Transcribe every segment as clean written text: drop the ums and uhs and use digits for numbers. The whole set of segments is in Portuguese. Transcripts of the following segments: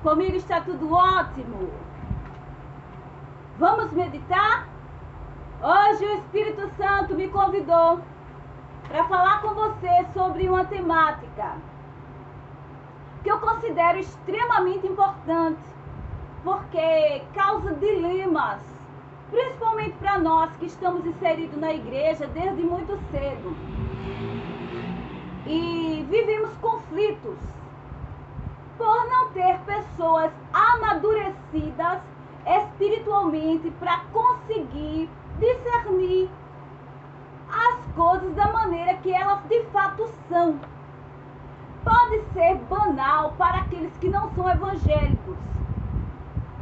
Comigo está tudo ótimo. Vamos meditar? Hoje o Espírito Santo me convidou para falar com você sobre uma temática que eu considero extremamente importante, porque causa dilemas, principalmente para nós que estamos inseridos na igreja desde muito cedo e vivemos conflitos por não ter pessoas amadurecidas espiritualmente para conseguir discernir as coisas da maneira que elas de fato são. Pode ser banal para aqueles que não são evangélicos,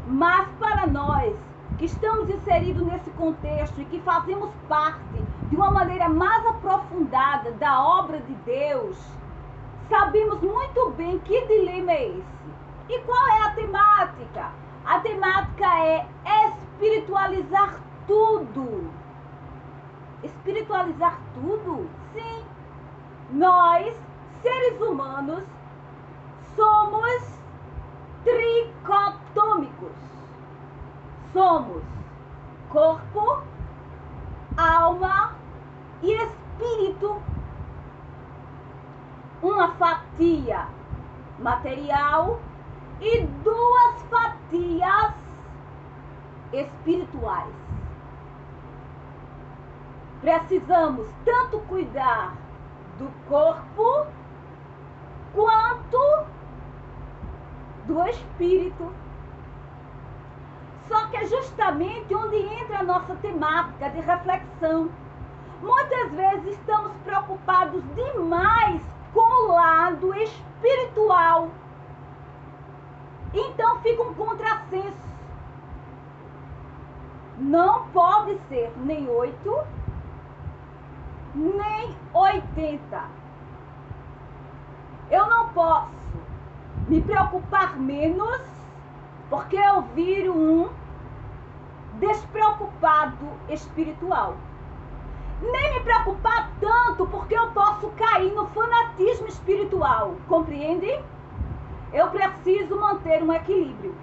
mas para nós que estamos inseridos nesse contexto e que fazemos parte de uma maneira mais aprofundada da obra de Deus, sabemos muito bem que dilema é esse. E qual é a temática? A temática é espiritualizar tudo. Espiritualizar tudo? Sim. Nós, seres humanos, somos tricotômicos. Somos corpo, alma e espírito. Uma fatia material e duas fatias espirituais. Precisamos tanto cuidar do corpo quanto do espírito. Só que é justamente onde entra a nossa temática de reflexão. Muitas vezes estamos preocupados demais com o lado espiritual. Então fica um contrassenso. Não pode ser nem 8, nem 80. Eu não posso me preocupar menos, porque eu viro um despreocupado espiritual. Nem me preocupar tanto, porque eu posso cair no fanatismo espiritual. Compreendem? Eu preciso manter um equilíbrio.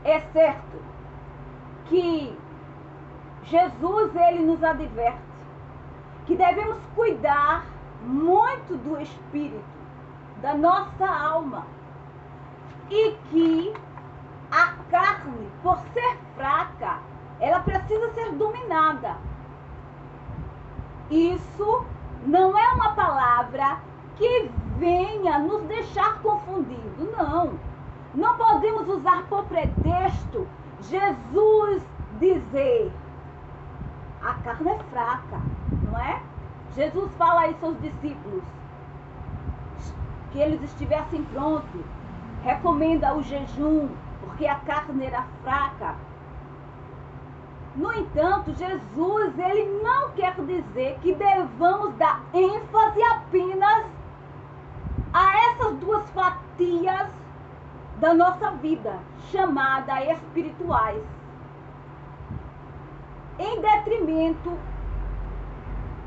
É certo que Jesus, ele nos adverte que devemos cuidar muito do espírito, da nossa alma, e que a carne, por ser fraca, ela precisa ser dominada. Isso não é uma palavra que venha nos deixar confundidos, não. Não podemos usar por pretexto Jesus dizer: a carne é fraca, não é? Jesus fala aí aos seus discípulos que eles estivessem prontos, recomenda o jejum, porque a carne era fraca. No entanto, Jesus, ele não quer dizer que devamos dar ênfase apenas a essas duas fatias da nossa vida, chamadas espirituais, em detrimento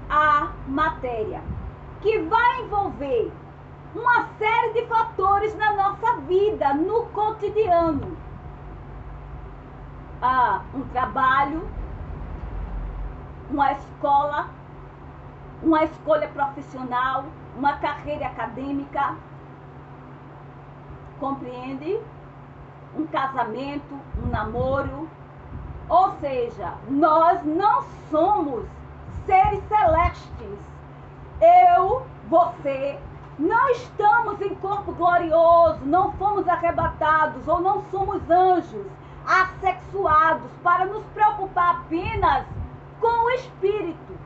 à matéria, que vai envolver uma série de fatores na nossa vida, no cotidiano. Um trabalho, uma escola, uma escolha profissional, uma carreira acadêmica, compreende? Um casamento, um namoro. Ou seja, nós não somos seres celestes. Eu, você, não estamos em corpo glorioso, não fomos arrebatados ou não somos anjos assexuados para nos preocupar apenas com o espírito.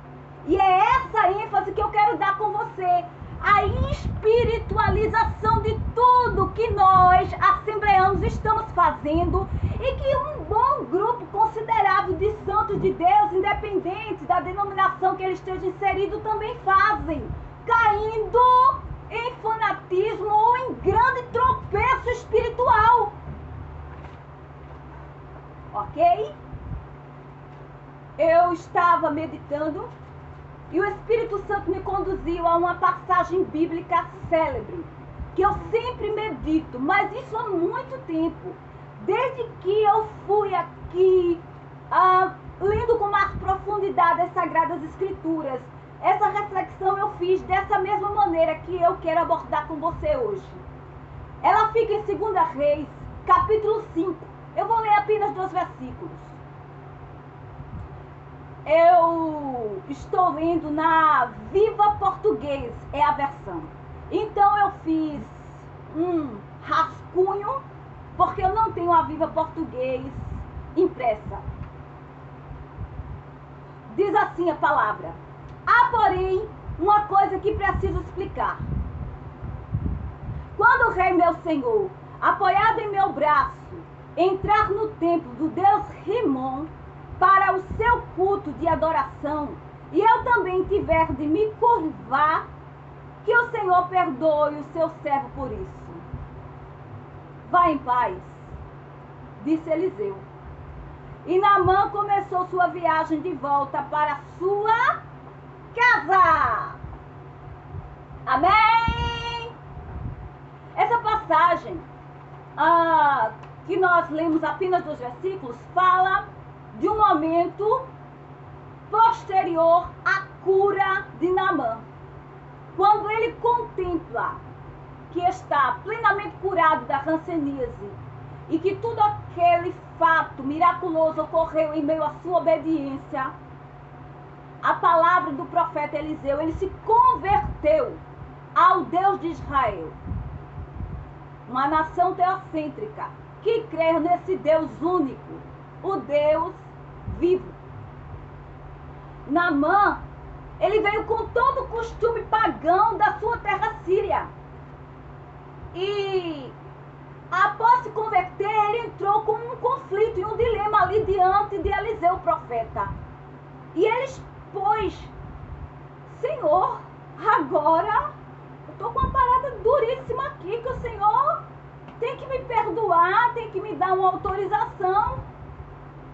E é essa ênfase que eu quero dar com você. A espiritualização de tudo que nós, assembleanos, estamos fazendo e que um bom grupo considerável de santos de Deus, independente da denominação que ele esteja inserido, também fazem, caindo em fanatismo ou em grande tropeço espiritual. Ok? Eu estava meditando e o Espírito Santo me conduziu a uma passagem bíblica célebre, que eu sempre medito, mas isso há muito tempo. Desde que eu fui aqui lendo com mais profundidade as Sagradas Escrituras, essa reflexão eu fiz dessa mesma maneira que eu quero abordar com você hoje. Ela fica em 2 Reis, capítulo 5. Eu vou ler apenas 2 versículos. Eu estou lendo na Viva Português, é a versão. Então eu fiz um rascunho, porque eu não tenho a Viva Português impressa. Diz assim a palavra: há, porém, uma coisa que preciso explicar. Quando o rei meu senhor, apoiado em meu braço, entrar no templo do deus Rimon para o seu culto de adoração, e eu também tiver de me curvar, que o Senhor perdoe o seu servo por isso. Vá em paz, disse Eliseu. E Naamã começou sua viagem de volta para sua casa. Amém? Essa passagem, que nós lemos apenas 2 versículos, fala de um momento posterior à cura de Naamã. Quando ele contempla que está plenamente curado da hanseníase e que tudo aquele fato miraculoso ocorreu em meio à sua obediência, a palavra do profeta Eliseu, ele se converteu ao Deus de Israel. Uma nação teocêntrica que crê nesse Deus único, o Deus vivo. Naamã, ele veio com todo o costume pagão da sua terra síria. E após se converter, ele entrou com um conflito e um dilema ali diante de Eliseu, o profeta. E ele expôs: Senhor, agora eu estou com uma parada duríssima aqui, que o Senhor tem que me perdoar, tem que me dar uma autorização.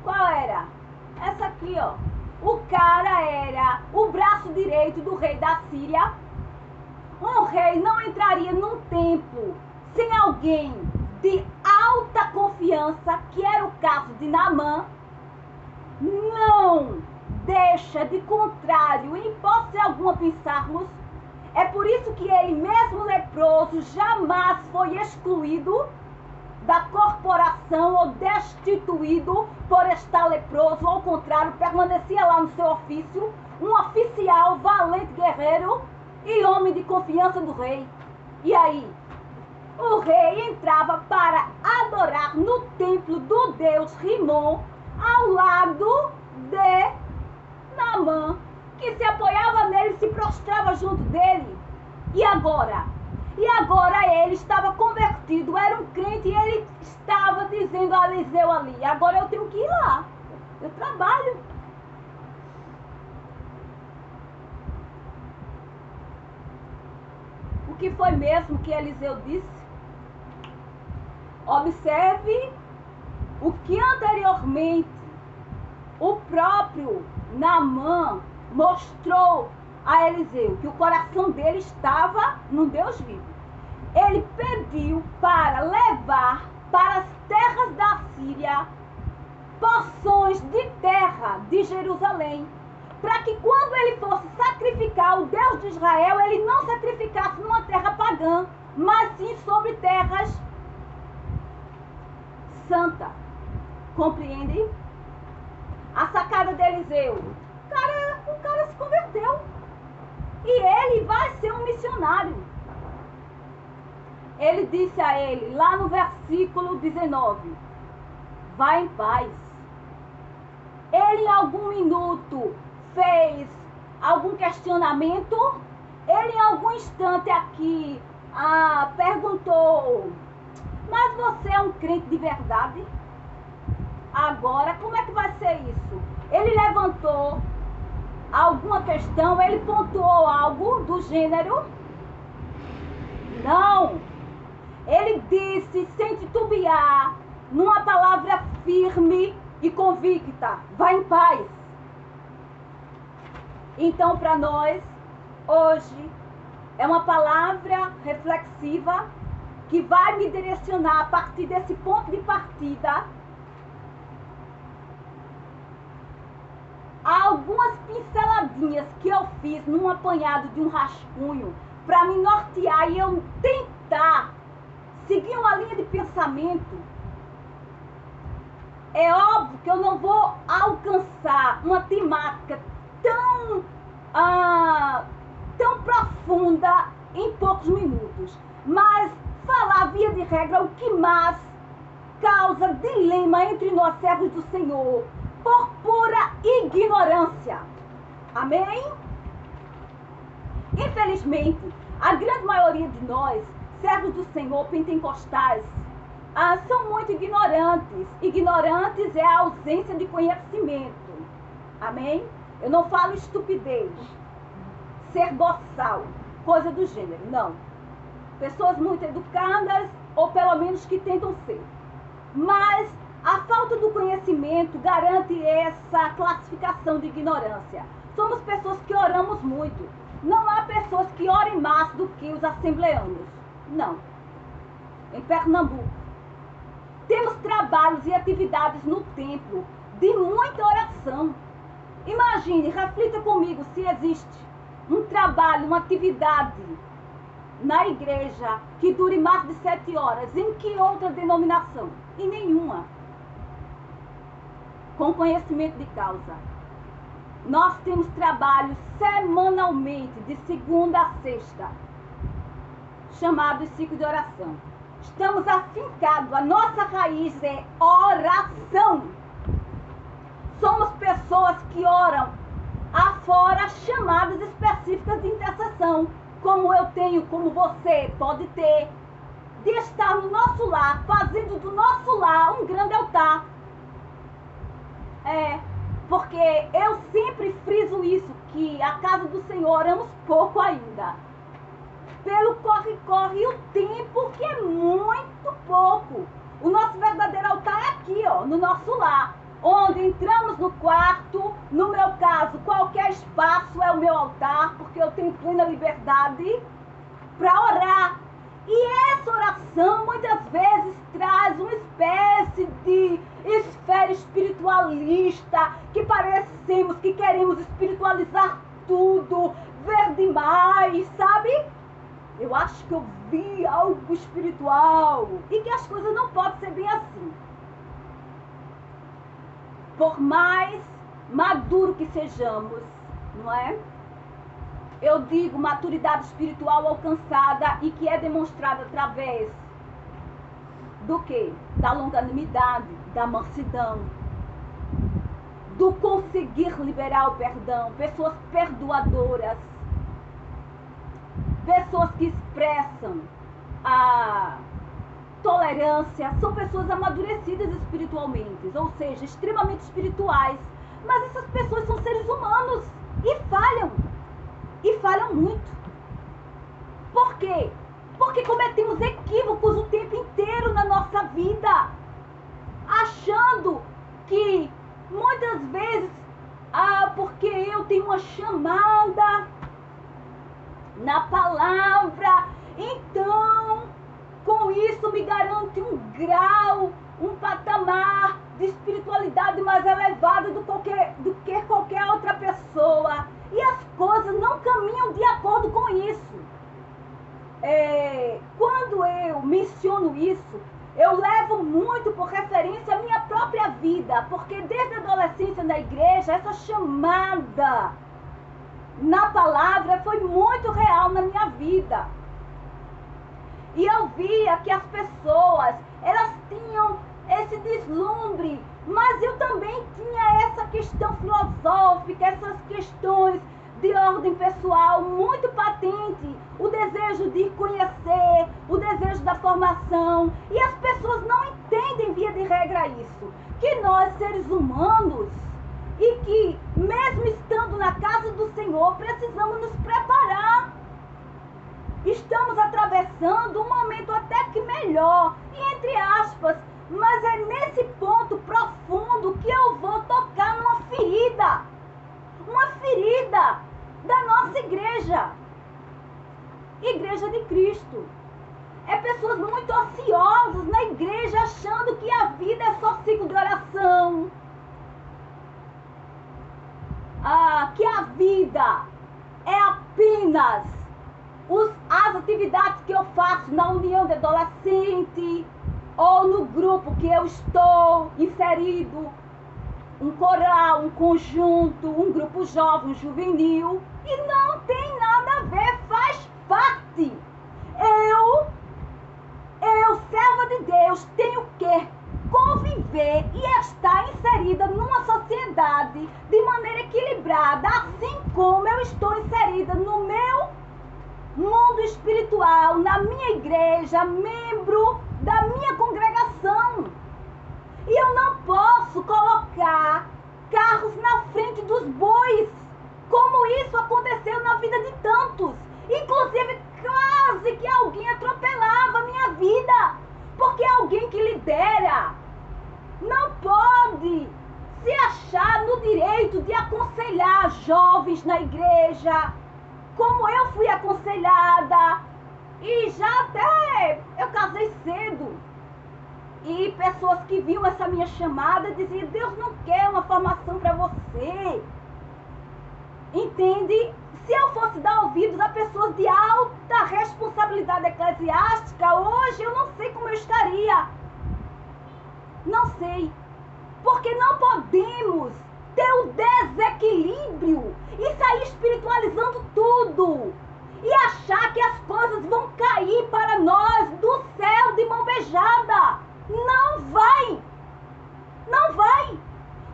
Qual era? Essa aqui, ó. O cara era o braço direito do rei da Síria. Um rei não entraria num templo sem alguém de alta confiança, que era o caso de Naamã. Não deixa de contrário, em hipótese alguma, pensarmos. É por isso que ele, mesmo leproso, jamais foi excluído da corporação ou destituído por estar leproso. Ao contrário, permanecia lá no seu ofício, um oficial, valente guerreiro e homem de confiança do rei. E aí, o rei entrava para adorar no templo do deus Rimon, ao lado de Naamã, que se apoiava nele e se prostrava junto dele. E agora ele estava convertido, era um crente, e ele estava dizendo a Eliseu ali: agora eu tenho que ir lá, eu trabalho. O que foi mesmo que Eliseu disse? Observe o que anteriormente o próprio Naamã mostrou a Eliseu, que o coração dele estava no Deus vivo. Ele pediu para levar para as terras da Síria porções de terra de Jerusalém, para que quando ele fosse sacrificar o Deus de Israel, ele não sacrificasse numa terra pagã, mas sim sobre terras santas. Compreendem? A sacada de Eliseu: o cara se converteu e ele vai ser um missionário. Ele disse a ele, lá no versículo 19: vá em paz. Ele em algum minuto fez algum questionamento. Ele em algum instante aqui perguntou: mas você é um crente de verdade? Agora, como é que vai ser isso? Ele levantou alguma questão? Ele pontuou algo do gênero? Não. Ele disse, sem titubear, numa palavra firme e convicta: vá em paz. Então, para nós, hoje, É uma palavra reflexiva que vai me direcionar a partir desse ponto de partida a algumas pinceladinhas que eu fiz num apanhado de um rascunho para me nortear e eu tentar seguir uma linha de pensamento. É óbvio que eu não vou alcançar uma temática tão profunda em poucos minutos, mas falar, via de regra, o que mais causa dilema entre nós servos do Senhor, por pura ignorância. Amém? Infelizmente, a grande maioria de nós, servos do Senhor, pentecostais, são muito ignorantes. Ignorantes é a ausência de conhecimento. Amém? Eu não falo estupidez, ser boçal, coisa do gênero, não. Pessoas muito educadas, ou pelo menos que tentam ser. Mas a falta do conhecimento garante essa classificação de ignorância. Somos pessoas que oramos muito. Não há pessoas que orem mais do que os assembleanos. Não. Em Pernambuco, temos trabalhos e atividades no templo de muita oração. Imagine, reflita comigo se existe um trabalho, uma atividade na igreja que dure mais de 7 horas. Em que outra denominação? Em nenhuma. Com conhecimento de causa. Nós temos trabalhos semanalmente, de segunda a sexta, chamados ciclos de oração. Estamos afincados, a nossa raiz é oração. Somos pessoas que oram afora chamadas específicas de intercessão, como eu tenho, como você pode ter, de estar no nosso lar, fazendo do nosso lar um grande altar. Porque eu sempre friso isso, que a casa do Senhor oramos pouco ainda. Pelo corre-corre e o tempo, que é muito pouco. O nosso verdadeiro altar é aqui, ó, no nosso lar. Onde entramos no quarto, no meu caso, qualquer espaço é o meu altar, porque eu tenho plena liberdade para orar. E essa oração muitas vezes traz uma espécie de esfera espiritualista, que parecemos que queremos espiritualizar tudo, ver demais, sabe? Eu acho que eu vi algo espiritual e que as coisas não podem ser bem assim. Por mais maduro que sejamos, não é? Eu digo maturidade espiritual alcançada e que é demonstrada através do quê? Da longanimidade, da mansidão, do conseguir liberar o perdão, pessoas perdoadoras, pessoas que expressam a tolerância, são pessoas amadurecidas espiritualmente, ou seja, extremamente espirituais. Mas essas pessoas são seres humanos e falham muito. Por quê? Porque cometemos equívocos o tempo inteiro na nossa vida, achando que muitas vezes, porque eu tenho uma chamada na palavra, então com isso me garante um grau, um patamar de espiritualidade mais elevado do que qualquer outra pessoa. E as coisas não caminham de acordo com isso. Quando eu menciono isso, eu levo muito por referência a minha própria vida, porque desde a adolescência na igreja, essa chamada na palavra foi muito real na minha vida. E eu via que as pessoas, elas tinham esse deslumbre, mas eu também tinha essa questão filosófica, essas questões de ordem pessoal muito patente, o desejo de conhecer, o desejo da formação, e as pessoas não entendem, via de regra, isso, que nós, seres humanos, e que mesmo estando na casa do Senhor, precisamos nos preparar. Estamos atravessando um momento até que melhor, e entre aspas, mas é nesse ponto profundo que eu vou tocar numa ferida da nossa igreja. Igreja de Cristo. É pessoas muito ociosas na igreja, achando que a vida é só ciclo de oração. Que a vida é apenas as atividades que eu faço na união de adolescente ou no grupo que eu estou inserido, um coral, um conjunto, um grupo jovem, juvenil, e não tem nada a ver, faz parte. Eu, serva de Deus, tenho que conviver e estar inserida numa sociedade de maneira equilibrada, assim como eu estou inserida no meu mundo espiritual, na minha igreja, membro da minha congregação. E eu não posso colocar carros na frente dos bois, como isso aconteceu na vida de tantos. Inclusive, quase que alguém atropelava a minha vida, porque alguém que lidera não pode se achar no direito de aconselhar jovens na igreja, como eu fui aconselhada, e já até eu casei cedo. E pessoas que viam essa minha chamada diziam: Deus não quer uma formação para você. Entende? Se eu fosse dar ouvidos a pessoas de alta responsabilidade eclesiástica, hoje eu não sei como eu estaria. Não sei. Porque não podemos ter o desequilíbrio e sair espiritualizando tudo. E achar que as coisas vão cair para nós do céu de mão beijada. Não vai. Não vai.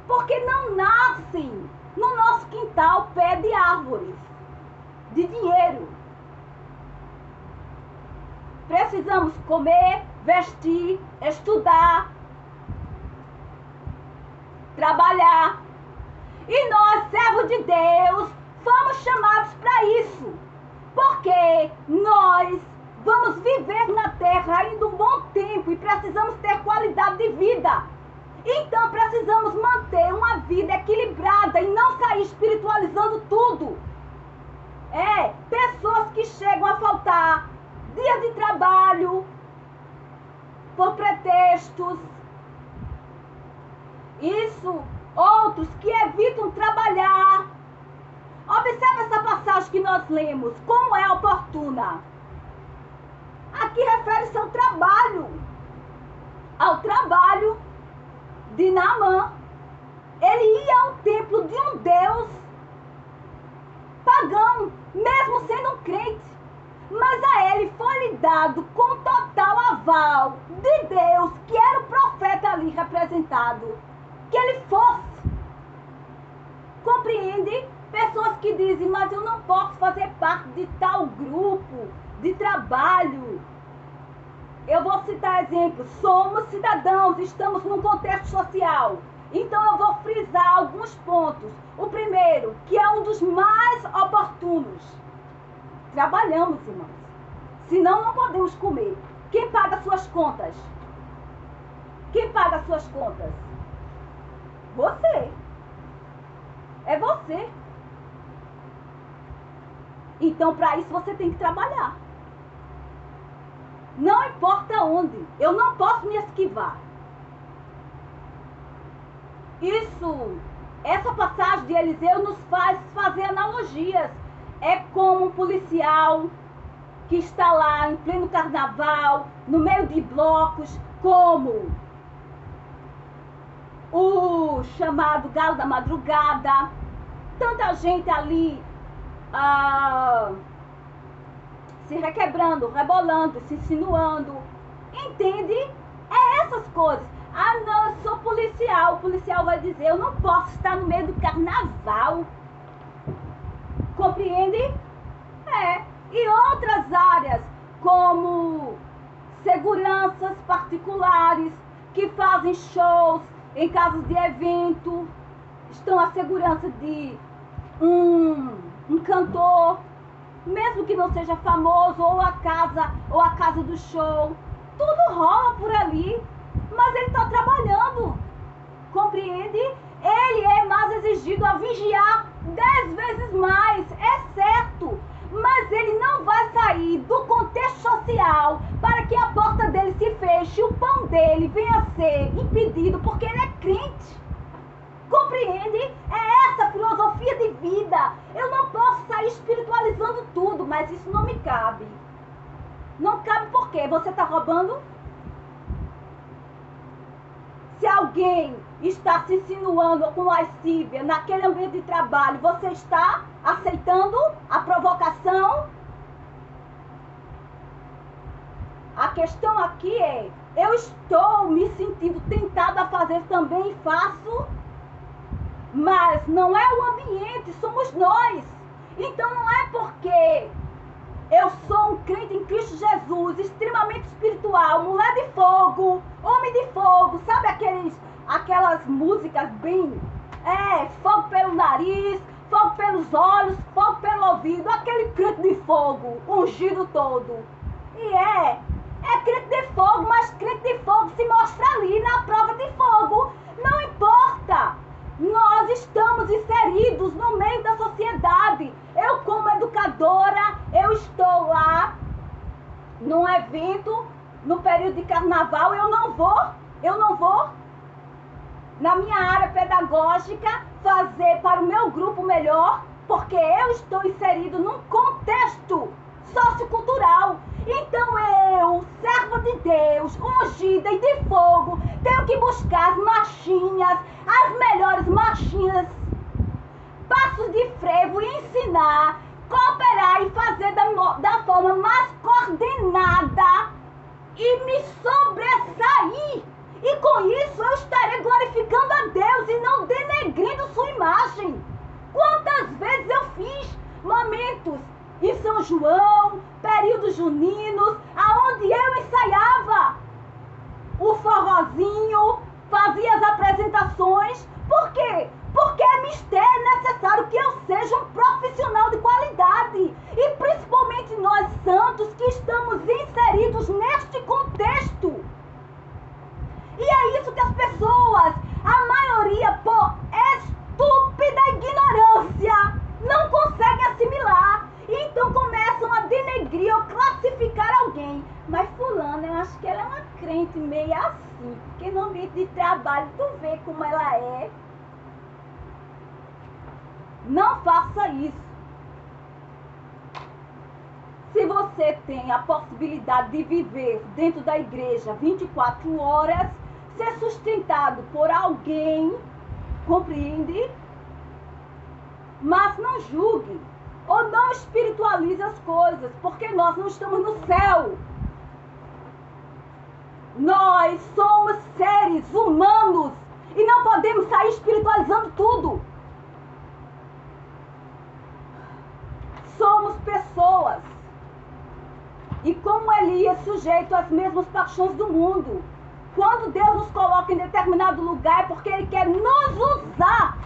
Porque não nascem no nosso quintal pé de árvores de dinheiro. Precisamos comer, vestir, estudar, trabalhar. E nós, servos de Deus, fomos chamados para isso. Porque nós vamos viver na terra ainda um bom tempo e precisamos ter qualidade de vida. Então precisamos manter uma vida equilibrada e não sair espiritualizando tudo. Pessoas que chegam a faltar dias de trabalho por pretextos. Isso, outros que evitam trabalhar. Observe essa passagem que nós lemos, como é oportuna. Aqui refere-se ao trabalho de Naamã. Ele ia ao templo de um Deus pagão, mesmo sendo um crente. Mas a ele foi-lhe dado com total aval de Deus, que era o profeta ali representado, que ele fosse. Compreende? Pessoas que dizem: mas eu não posso fazer parte de tal grupo de trabalho. Eu vou citar exemplos. Somos cidadãos, estamos num contexto social. Então eu vou frisar alguns pontos. O primeiro, que é um dos mais oportunos. Trabalhamos, irmãos. Senão não podemos comer. Quem paga suas contas? Quem paga suas contas? Você. É você. Então, para isso, você tem que trabalhar. Não importa onde. Eu não posso me esquivar. Essa passagem de Eliseu nos faz fazer analogias. É como um policial que está lá em pleno carnaval, no meio de blocos, como o chamado Galo da Madrugada. Tanta gente ali se requebrando, rebolando, se insinuando. Entende? É essas coisas. Ah, não, eu sou policial. O policial vai dizer: eu não posso estar no meio do carnaval. Compreende? E outras áreas, como seguranças particulares, que fazem shows em casos de evento, estão à segurança de um cantor, mesmo que não seja famoso, ou a casa do show. Tudo rola por ali, mas ele está trabalhando. Compreende? Ele é mais exigido a vigiar 10 vezes mais, é certo. Mas ele não vai sair social para que a porta dele se feche e o pão dele venha a ser impedido porque ele é crente. Compreende? É essa filosofia de vida. Eu não posso sair espiritualizando tudo, mas isso não me cabe. Não cabe por quê? Você está roubando? Se alguém está se insinuando com lascívia naquele ambiente de trabalho, você está aceitando a provocação? A questão aqui é, eu estou me sentindo tentada a fazer também e faço, mas não é o ambiente, somos nós. Então não é porque eu sou um crente em Cristo Jesus, extremamente espiritual, mulher de fogo, homem de fogo, sabe aquelas músicas bem, fogo pelo nariz, fogo pelos olhos, fogo pelo ouvido, aquele crente de fogo, ungido todo. E é crente de fogo, mas crente de fogo se mostra ali na prova de fogo. Não importa, nós estamos inseridos no meio da sociedade. Eu, como educadora, eu estou lá num evento, no período de carnaval, eu não vou na minha área pedagógica fazer para o meu grupo melhor, porque eu estou inserido num contexto sociocultural. Então eu, serva de Deus, ungida e de fogo, tenho que buscar as marchinhas, as melhores marchinhas, passos de frevo e ensinar, cooperar e fazer da forma mais coordenada e me sobressair. E com isso eu estarei glorificando a Deus e não denegrindo sua imagem. Quantas vezes eu fiz momentos em São João, períodos juninos, aonde eu ensaiava o forrozinho, fazia as apresentações. Por quê? Porque é necessário que eu seja um profissional de qualidade. E principalmente nós santos que estamos inseridos neste contexto. E é isso que as pessoas, a maioria, por estúpida ignorância, não conseguem assimilar. E então começam a denegrir ou classificar alguém. Mas fulana, eu acho que ela é uma crente meio assim, porque no ambiente de trabalho tu vê como ela é. Não faça isso. Se você tem a possibilidade de viver dentro da igreja 24 horas, ser sustentado por alguém, compreende? Mas não julgue ou não espiritualize as coisas, porque nós não estamos no céu. Nós somos seres humanos e não podemos sair espiritualizando tudo. Somos pessoas. E como Elias, sujeito às mesmas paixões do mundo. Quando Deus nos coloca em determinado lugar é porque Ele quer nos usar.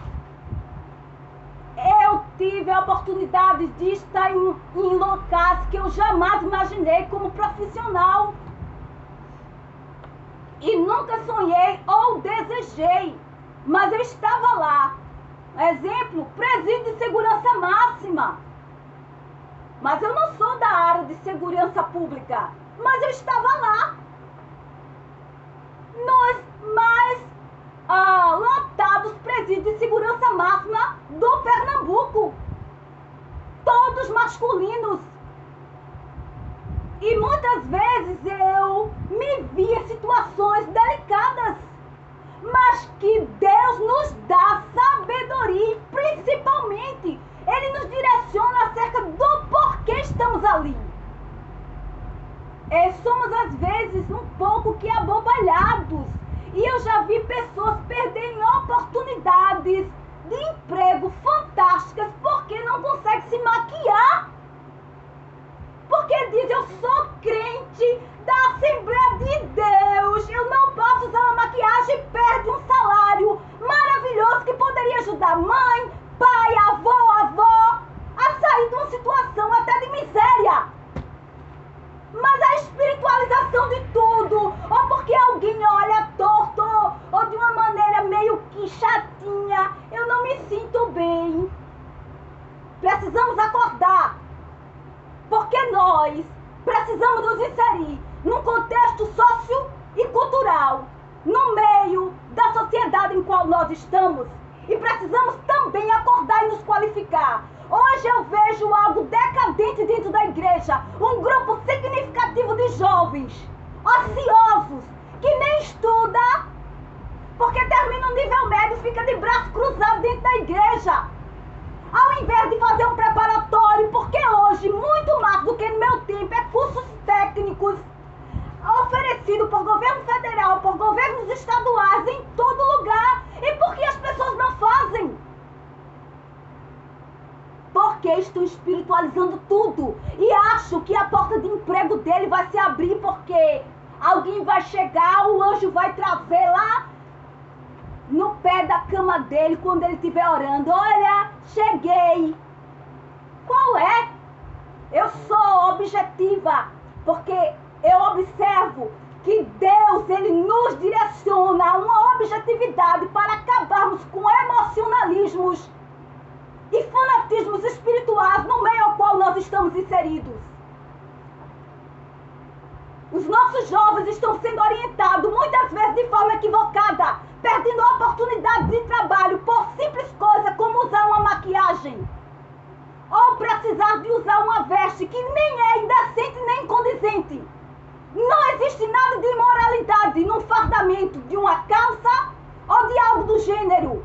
Eu tive a oportunidade de estar em locais que eu jamais imaginei como profissional. E nunca sonhei ou desejei. Mas eu estava lá. Exemplo, presídio de segurança máxima. Mas eu não sou da área de segurança pública. Mas eu estava lá. Nos mais lotados presídios de segurança máxima do Pernambuco. Todos masculinos. E muitas vezes eu me vi em situações delicadas. Mas que Deus nos dá sabedoria e principalmente Ele nos direciona acerca do porquê estamos ali. Somos às vezes um pouco que abobalhados. E eu já vi pessoas perderem oportunidades de emprego fantásticas porque não conseguem se maquiar. Porque diz, eu sou crente da Assembleia de Deus, eu não posso usar uma maquiagem e perde um salário maravilhoso que poderia ajudar mãe, pai, avó, a sair de uma situação até de miséria. Mas a espiritualização de tudo, ou porque alguém olha torto, ou de uma maneira meio que chatinha, eu não me sinto bem. Precisamos acordar, porque nós precisamos precisamos nos inserir num contexto socio e cultural, no meio da sociedade em qual nós estamos, e precisamos também acordar e nos qualificar. Hoje eu vejo algo decadente dentro da igreja, um grupo significativo de jovens ociosos, que nem estuda, porque termina o nível médio e fica de braço cruzado dentro da igreja, ao invés de fazer um preparatório, porque hoje, muito mais do que no meu tempo, é cursos técnicos oferecido por governo federal, por governos estaduais, em todo lugar. E por que as pessoas não fazem? Porque estão espiritualizando tudo e acham que a porta de emprego dele vai se abrir porque alguém vai chegar, o anjo vai trazer lá no pé da cama dele quando ele estiver orando. Olha, cheguei. Qual é? Eu sou objetiva, porque eu observo que Deus, ele nos direciona a uma objetividade para acabarmos com emocionalismos e fanatismos espirituais no meio ao qual nós estamos inseridos. Os nossos jovens estão sendo orientados muitas vezes de forma equivocada, perdendo oportunidades de trabalho por simples coisa como usar uma maquiagem ou precisar de usar uma veste que nem é indecente nem condizente. Não existe nada de imoralidade num fardamento de uma calça ou de algo do gênero,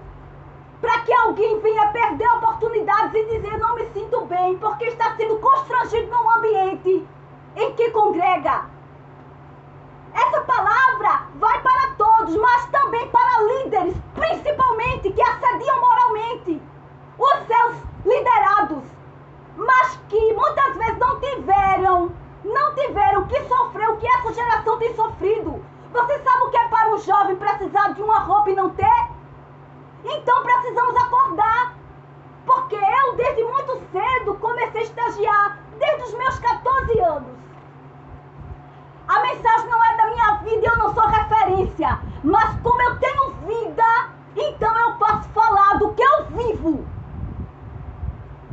para que alguém venha perder oportunidades e dizer não me sinto bem porque está sendo constrangido num ambiente em que congrega. Essa palavra vai para todos, mas também para líderes, principalmente, que assediam moralmente os seus liderados, mas que muitas vezes não tiveram que sofrer o que essa geração tem sofrido. Você sabe o que é para um jovem precisar de uma roupa e não ter? Então precisamos acordar, porque eu desde muito cedo comecei a estagiar, desde os meus 14 anos. A mensagem não é da minha vida e eu não sou referência, mas como eu tenho vida, então eu posso falar do que eu vivo.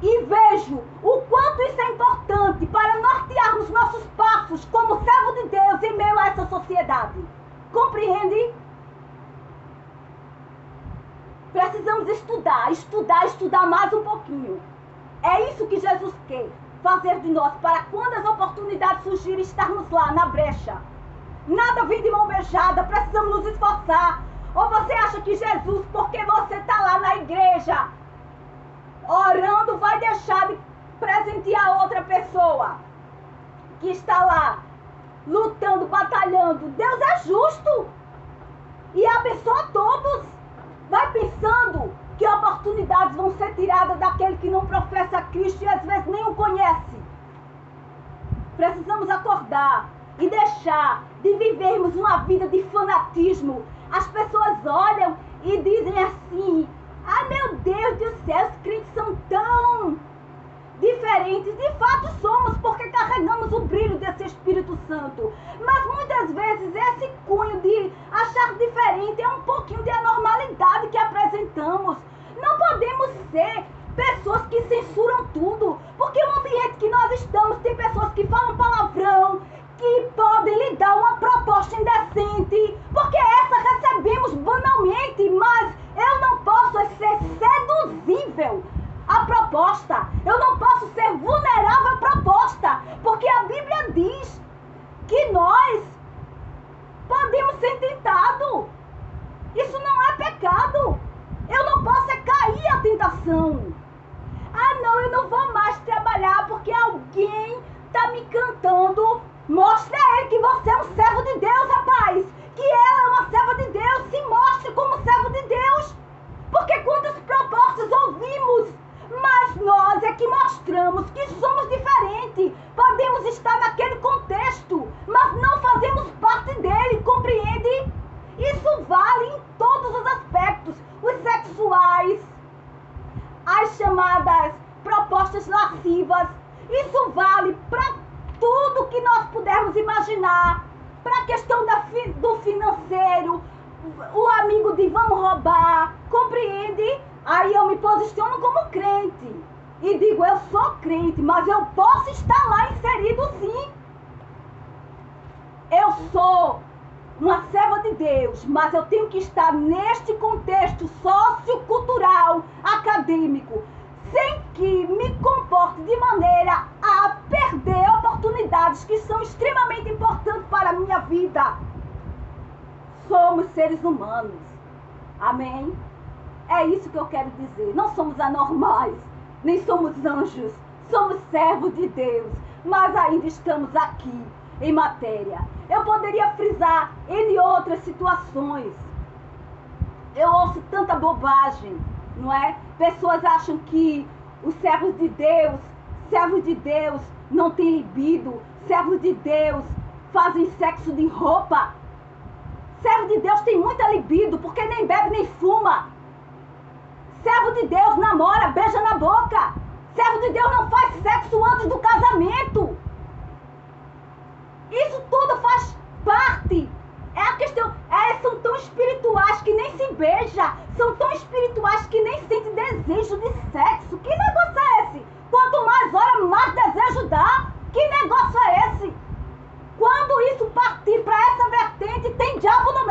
E vejo o quanto isso é importante para nortearmos nossos passos como servo de Deus em meio a essa sociedade. Compreende? Precisamos estudar mais um pouquinho. É isso que Jesus quer fazer de nós, para quando as oportunidades surgirem, estarmos lá na brecha. Nada vem de mão beijada, precisamos nos esforçar. Ou você acha que Jesus, porque você está lá na igreja orando, vai deixar de presentear outra pessoa que está lá lutando, batalhando? Deus é justo e abençoa todos. Vai pensando que oportunidades vão ser tiradas daquele que não professa Cristo e às vezes nem o conhece. Precisamos acordar e deixar de vivermos uma vida de fanatismo. As pessoas olham e dizem assim: ai meu Deus do céu, os crentes são tão diferentes. De fato somos, porque carregamos o brilho desse Espírito Santo. Mas muitas vezes esse cunho de achar diferente é um pouquinho de anormalidade que apresentamos. Não podemos ser pessoas que censuram tudo, porque o ambiente que nós estamos tem pessoas que falam palavrão, que podem lhe dar uma proposta indecente, porque essa recebemos banalmente, mas eu não posso ser seduzível à proposta, eu não posso ser vulnerável à proposta, porque a Bíblia diz que nós podemos ser tentados. Isso não é pecado. Eu não posso cair à tentação. Ah não, eu não vou mais trabalhar porque alguém está me cantando. Mostre a ele que você é um servo de Deus, rapaz. Que ela é uma serva de Deus. Se mostre como servo de Deus. Porque quantas propostas ouvimos, mas nós é que mostramos que somos diferentes. Podemos estar naquele contexto, mas não fazemos parte dele, compreende? Isso vale em todos os aspectos. Os sexuais, as chamadas propostas lascivas. Isso vale para tudo que nós pudermos imaginar. Para a questão do financeiro, o amigo de vamos roubar, compreende? Aí eu me posiciono como crente e digo, eu sou crente, mas eu posso estar lá inserido sim. eu sou uma serva de Deus, mas eu tenho que estar neste contexto sociocultural, acadêmico, sem que me comporte de maneira a perder oportunidades que são extremamente importantes para a minha vida. Somos seres humanos. Amém? É isso que eu quero dizer. Não somos anormais, nem somos anjos. Somos servos de Deus, mas ainda estamos aqui em matéria. Eu poderia frisar em outras situações. Eu ouço tanta bobagem, não é? Pessoas acham que os servos de Deus não têm libido, servos de Deus fazem sexo de roupa. Servo de Deus tem muita libido, porque nem bebe nem fuma. Servo de Deus namora, beija na boca. Servo de Deus não faz sexo antes do casamento. Isso tudo faz parte. É a questão. São tão espirituais que nem se beija. São tão espirituais que nem sentem desejo de sexo. Que negócio é esse? Quanto mais ora, mais desejo dá. Que negócio é esse? Quando isso partir para essa vertente, tem diabo no